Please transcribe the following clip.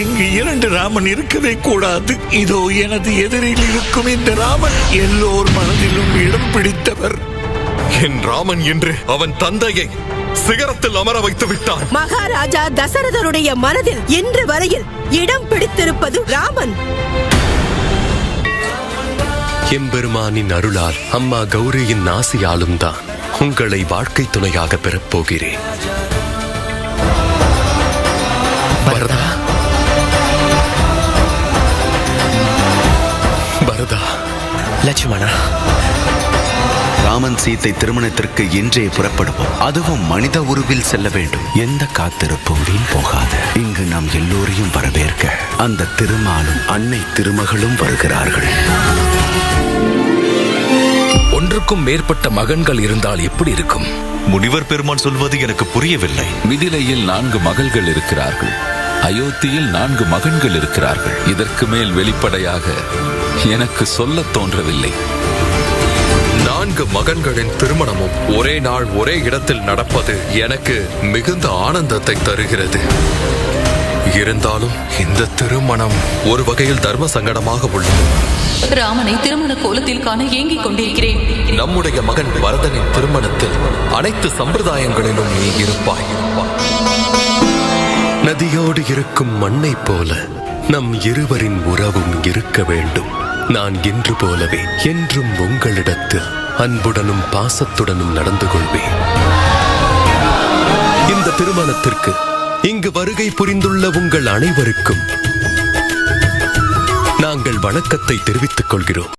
இங்கு 2 ராமன் இருக்கவே கூடாது. இதோ எனது எதிரில் இருக்கும் இந்த ராமன் எல்லோர் மனதிலும் இடம் பிடித்தவர். என் ராமன் என்று அவன் தந்தையை சிகரத்தில் அமர வைத்து விட்டான். மகாராஜா தசரதருடைய மனதில் இன்று வரையில் இடம் பிடித்திருப்பது ராமன். எம்பெருமானின் அருளால் அம்மா கௌரியின் ஆசியாலும் தான் உங்களை வாழ்க்கை துணையாக பெறப்போகிறேன். பரதா, பரதா, லட்சுமணா, ராமன் சீத்தை திருமணத்திற்கு இன்றே புறப்படுவோம். அதுவும் மனித உருவில் செல்ல வேண்டும். எந்த காத்திருப்பும் வீண் போகாது. இங்கு நாம் எல்லோரையும் வரவேற்க அந்த திருமாலும் அன்னை திருமகளும் வருகிறார்கள். ஒன்றுக்கும் மேற்பட்ட மகன்கள் இருந்தால் எப்படி இருக்கும்? முனிவர் பெருமான் சொல்வது எனக்கு புரியவில்லை. மிதிலையில் 4 மகள்கள் இருக்கிறார்கள். அயோத்தியில் 4 மகன்கள் இருக்கிறார்கள். இதற்கு மேல் வெளிப்படையாக எனக்கு சொல்ல தோன்றவில்லை. 4 மகன்களின் திருமணமும் ஒரே நாள் ஒரே இடத்தில் நடப்பது எனக்கு மிகுந்த ஆனந்தத்தை தருகிறது. இருந்தாலும் இந்த திருமணம் ஒரு வகையில் தர்ம சங்கடமாக உள்ளது. ராமனை திருமண கோலத்தில் காண ஏங்கிக் கொண்டிருக்கிறேன். நம்முடைய மகன் பரதனின் திருமணத்தில் அனைத்து சம்பிரதாயங்களிலும் நீ இருப்பாய். நதியோடு இருக்கும் மண்ணை போல நம் இருவரின் உறவும் இருக்க வேண்டும். நான் இன்று போலவே என்றும் உங்களிடத்தில் அன்புடனும் பாசத்துடனும் நடந்து கொள்வேன். இந்த திருமணத்திற்கு இங்கு வருகை புரிந்துள்ள உங்கள் அனைவருக்கும் நாங்கள் வணக்கத்தை தெரிவித்துக் கொள்கிறோம்.